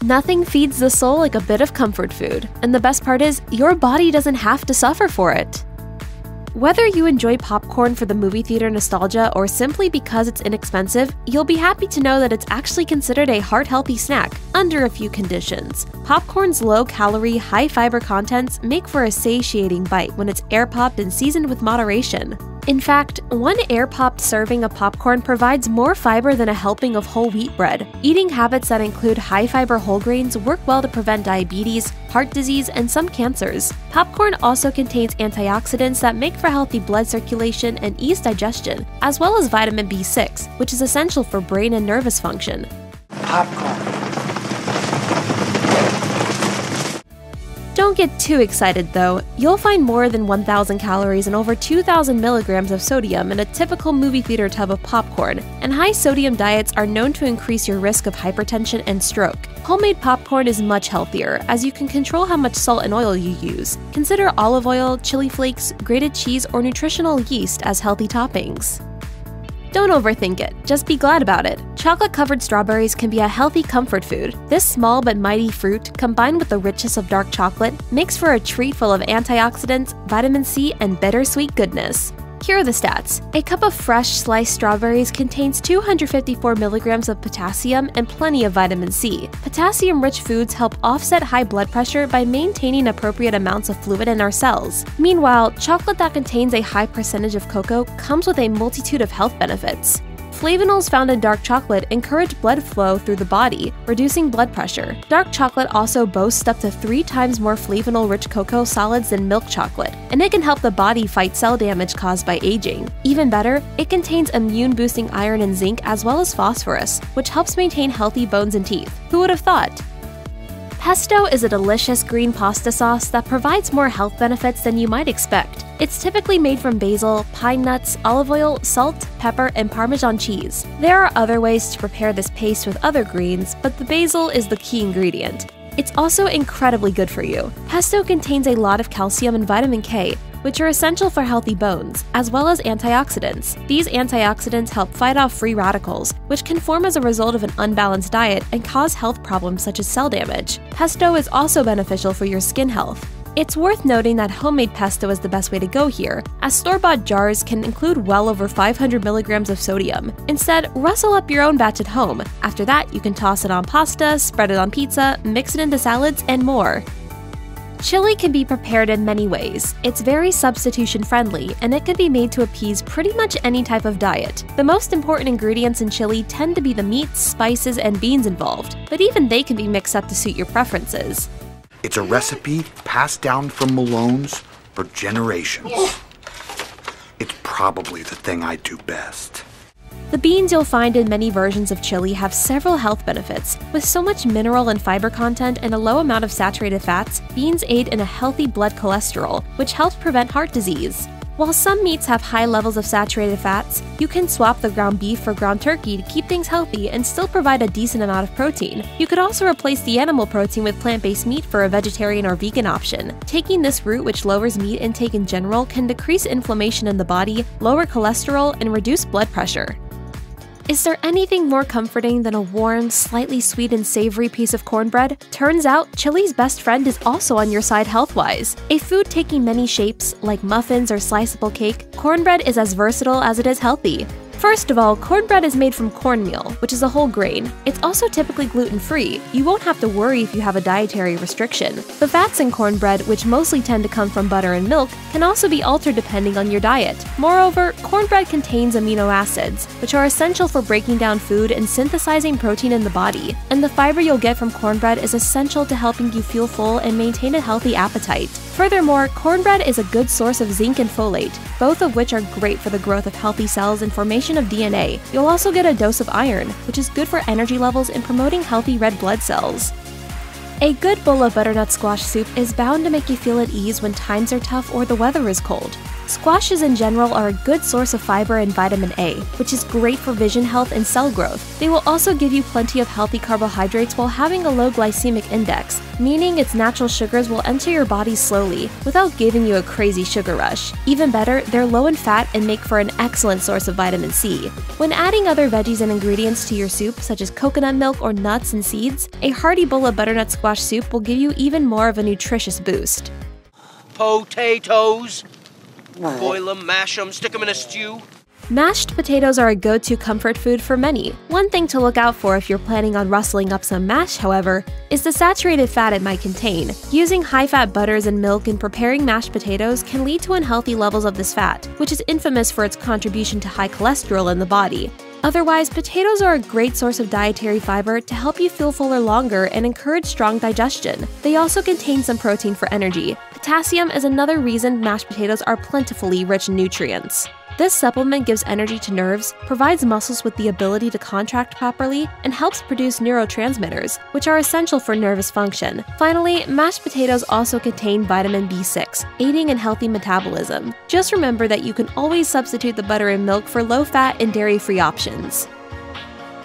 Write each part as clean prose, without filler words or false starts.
Nothing feeds the soul like a bit of comfort food, and the best part is, your body doesn't have to suffer for it. Whether you enjoy popcorn for the movie theater nostalgia or simply because it's inexpensive, you'll be happy to know that it's actually considered a heart-healthy snack, under a few conditions. Popcorn's low-calorie, high-fiber contents make for a satiating bite when it's air-popped and seasoned with moderation. In fact, one air-popped serving of popcorn provides more fiber than a helping of whole wheat bread. Eating habits that include high-fiber whole grains work well to prevent diabetes, heart disease, and some cancers. Popcorn also contains antioxidants that make for healthy blood circulation and ease digestion, as well as vitamin B6, which is essential for brain and nervous function. Popcorn. Don't get too excited though. You'll find more than 1,000 calories and over 2,000 milligrams of sodium in a typical movie theater tub of popcorn, and high sodium diets are known to increase your risk of hypertension and stroke. Homemade popcorn is much healthier, as you can control how much salt and oil you use. Consider olive oil, chili flakes, grated cheese, or nutritional yeast as healthy toppings. Don't overthink it, just be glad about it. Chocolate-covered strawberries can be a healthy comfort food. This small but mighty fruit, combined with the richness of dark chocolate, makes for a treat full of antioxidants, vitamin C, and bittersweet goodness. Here are the stats. A cup of fresh sliced strawberries contains 254 milligrams of potassium and plenty of vitamin C. Potassium-rich foods help offset high blood pressure by maintaining appropriate amounts of fluid in our cells. Meanwhile, chocolate that contains a high percentage of cocoa comes with a multitude of health benefits. Flavonols found in dark chocolate encourage blood flow through the body, reducing blood pressure. Dark chocolate also boasts up to 3 times more flavanol-rich cocoa solids than milk chocolate, and it can help the body fight cell damage caused by aging. Even better, it contains immune-boosting iron and zinc as well as phosphorus, which helps maintain healthy bones and teeth. Who would have thought? Pesto is a delicious green pasta sauce that provides more health benefits than you might expect. It's typically made from basil, pine nuts, olive oil, salt, pepper, and Parmesan cheese. There are other ways to prepare this paste with other greens, but the basil is the key ingredient. It's also incredibly good for you. Pesto contains a lot of calcium and vitamin K, which are essential for healthy bones, as well as antioxidants. These antioxidants help fight off free radicals, which can form as a result of an unbalanced diet and cause health problems such as cell damage. Pesto is also beneficial for your skin health. It's worth noting that homemade pesto is the best way to go here, as store-bought jars can include well over 500 milligrams of sodium. Instead, rustle up your own batch at home. After that, you can toss it on pasta, spread it on pizza, mix it into salads, and more. Chili can be prepared in many ways. It's very substitution-friendly, and it can be made to appease pretty much any type of diet. The most important ingredients in chili tend to be the meats, spices, and beans involved, but even they can be mixed up to suit your preferences. It's a recipe passed down from Malone's for generations. It's probably the thing I do best. The beans you'll find in many versions of chili have several health benefits. With so much mineral and fiber content and a low amount of saturated fats, beans aid in a healthy blood cholesterol, which helps prevent heart disease. While some meats have high levels of saturated fats, you can swap the ground beef for ground turkey to keep things healthy and still provide a decent amount of protein. You could also replace the animal protein with plant-based meat for a vegetarian or vegan option. Taking this route, which lowers meat intake in general, can decrease inflammation in the body, lower cholesterol, and reduce blood pressure. Is there anything more comforting than a warm, slightly sweet and savory piece of cornbread? Turns out, chili's best friend is also on your side health-wise. A food taking many shapes, like muffins or sliceable cake, cornbread is as versatile as it is healthy. First of all, cornbread is made from cornmeal, which is a whole grain. It's also typically gluten-free. You won't have to worry if you have a dietary restriction. The fats in cornbread, which mostly tend to come from butter and milk, can also be altered depending on your diet. Moreover, cornbread contains amino acids, which are essential for breaking down food and synthesizing protein in the body. And the fiber you'll get from cornbread is essential to helping you feel full and maintain a healthy appetite. Furthermore, cornbread is a good source of zinc and folate, both of which are great for the growth of healthy cells and formation of DNA. You'll also get a dose of iron, which is good for energy levels and promoting healthy red blood cells. A good bowl of butternut squash soup is bound to make you feel at ease when times are tough or the weather is cold. Squashes in general are a good source of fiber and vitamin A, which is great for vision health and cell growth. They will also give you plenty of healthy carbohydrates while having a low glycemic index, meaning its natural sugars will enter your body slowly, without giving you a crazy sugar rush. Even better, they're low in fat and make for an excellent source of vitamin C. When adding other veggies and ingredients to your soup, such as coconut milk or nuts and seeds, a hearty bowl of butternut squash soup will give you even more of a nutritious boost. Potatoes. Boil them, mash them, stick them in a stew. Mashed potatoes are a go-to comfort food for many. One thing to look out for if you're planning on rustling up some mash, however, is the saturated fat it might contain. Using high-fat butters and milk in preparing mashed potatoes can lead to unhealthy levels of this fat, which is infamous for its contribution to high cholesterol in the body. Otherwise, potatoes are a great source of dietary fiber to help you feel fuller longer and encourage strong digestion. They also contain some protein for energy. Potassium is another reason mashed potatoes are plentifully rich in nutrients. This supplement gives energy to nerves, provides muscles with the ability to contract properly, and helps produce neurotransmitters, which are essential for nervous function. Finally, mashed potatoes also contain vitamin B6, aiding in healthy metabolism. Just remember that you can always substitute the butter and milk for low-fat and dairy-free options.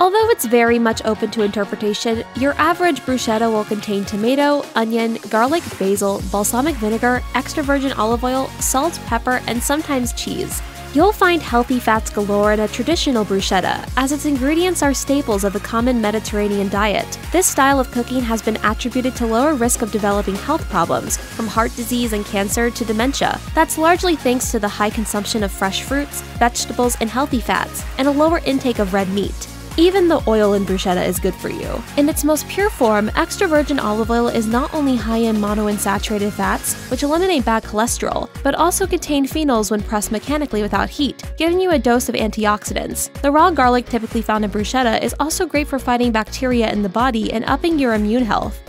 Although it's very much open to interpretation, your average bruschetta will contain tomato, onion, garlic, basil, balsamic vinegar, extra virgin olive oil, salt, pepper, and sometimes cheese. You'll find healthy fats galore in a traditional bruschetta, as its ingredients are staples of the common Mediterranean diet. This style of cooking has been attributed to lower risk of developing health problems, from heart disease and cancer to dementia. That's largely thanks to the high consumption of fresh fruits, vegetables, and healthy fats, and a lower intake of red meat. Even the oil in bruschetta is good for you. In its most pure form, extra virgin olive oil is not only high in monounsaturated fats, which eliminate bad cholesterol, but also contain phenols when pressed mechanically without heat, giving you a dose of antioxidants. The raw garlic typically found in bruschetta is also great for fighting bacteria in the body and upping your immune health.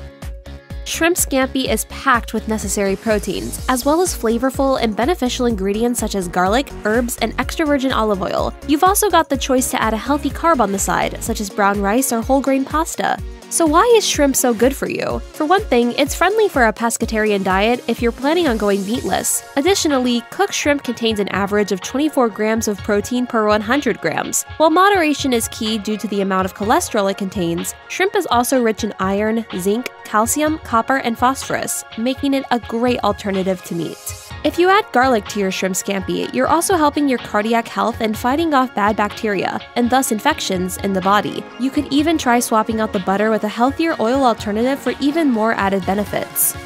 Shrimp scampi is packed with necessary proteins, as well as flavorful and beneficial ingredients such as garlic, herbs, and extra virgin olive oil. You've also got the choice to add a healthy carb on the side, such as brown rice or whole grain pasta. So why is shrimp so good for you? For one thing, it's friendly for a pescatarian diet if you're planning on going meatless. Additionally, cooked shrimp contains an average of 24 grams of protein per 100 grams. While moderation is key due to the amount of cholesterol it contains, shrimp is also rich in iron, zinc, calcium, copper, and phosphorus, making it a great alternative to meat. If you add garlic to your shrimp scampi, you're also helping your cardiac health and fighting off bad bacteria, and thus infections, in the body. You could even try swapping out the butter with a healthier oil alternative for even more added benefits.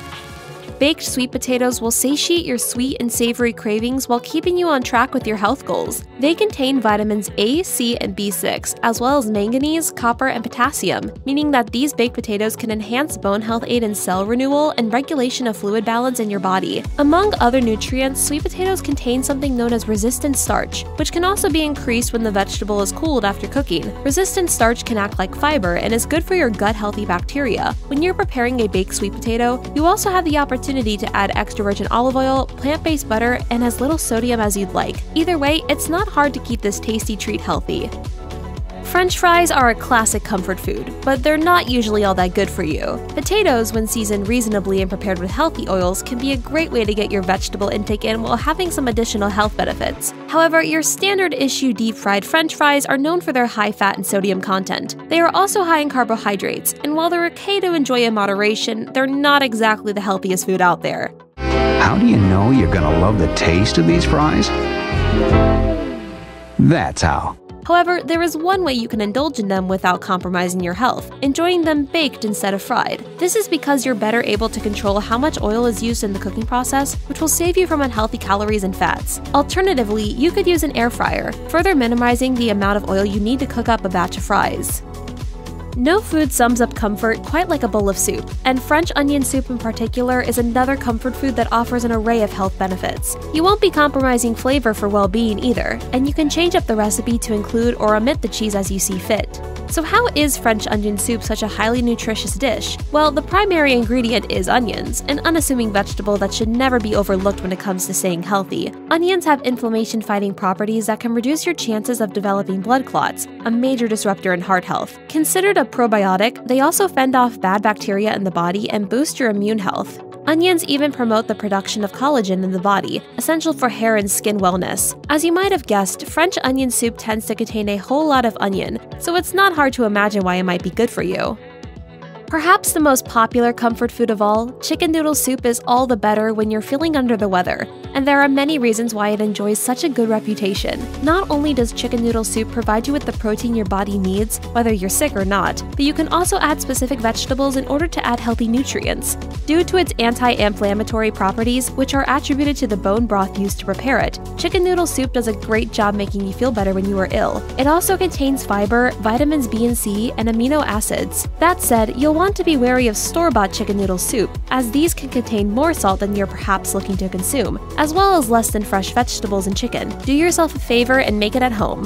Baked sweet potatoes will satiate your sweet and savory cravings while keeping you on track with your health goals. They contain vitamins A, C, and B6, as well as manganese, copper, and potassium, meaning that these baked potatoes can enhance bone health, aid in cell renewal, and regulation of fluid balance in your body. Among other nutrients, sweet potatoes contain something known as resistant starch, which can also be increased when the vegetable is cooled after cooking. Resistant starch can act like fiber and is good for your gut-healthy bacteria. When you're preparing a baked sweet potato, you also have the opportunity to add extra virgin olive oil, plant-based butter, and as little sodium as you'd like. Either way, it's not hard to keep this tasty treat healthy. French fries are a classic comfort food, but they're not usually all that good for you. Potatoes, when seasoned reasonably and prepared with healthy oils, can be a great way to get your vegetable intake in while having some additional health benefits. However, your standard-issue deep-fried French fries are known for their high fat and sodium content. They are also high in carbohydrates, and while they're okay to enjoy in moderation, they're not exactly the healthiest food out there. How do you know you're gonna love the taste of these fries? That's how. However, there is one way you can indulge in them without compromising your health, enjoying them baked instead of fried. This is because you're better able to control how much oil is used in the cooking process, which will save you from unhealthy calories and fats. Alternatively, you could use an air fryer, further minimizing the amount of oil you need to cook up a batch of fries. No food sums up comfort quite like a bowl of soup, and French onion soup in particular is another comfort food that offers an array of health benefits. You won't be compromising flavor for well-being either, and you can change up the recipe to include or omit the cheese as you see fit. So how is French onion soup such a highly nutritious dish? Well, the primary ingredient is onions, an unassuming vegetable that should never be overlooked when it comes to staying healthy. Onions have inflammation-fighting properties that can reduce your chances of developing blood clots, a major disruptor in heart health. Considered a probiotic, they also fend off bad bacteria in the body and boost your immune health. Onions even promote the production of collagen in the body, essential for hair and skin wellness. As you might have guessed, French onion soup tends to contain a whole lot of onion, so it's not hard to imagine why it might be good for you. Perhaps the most popular comfort food of all, chicken noodle soup is all the better when you're feeling under the weather, and there are many reasons why it enjoys such a good reputation. Not only does chicken noodle soup provide you with the protein your body needs, whether you're sick or not, but you can also add specific vegetables in order to add healthy nutrients. Due to its anti-inflammatory properties, which are attributed to the bone broth used to prepare it, chicken noodle soup does a great job making you feel better when you are ill. It also contains fiber, vitamins B and C, and amino acids. That said, you'll want to be wary of store-bought chicken noodle soup, as these can contain more salt than you're perhaps looking to consume, as well as less than fresh vegetables and chicken. Do yourself a favor and make it at home.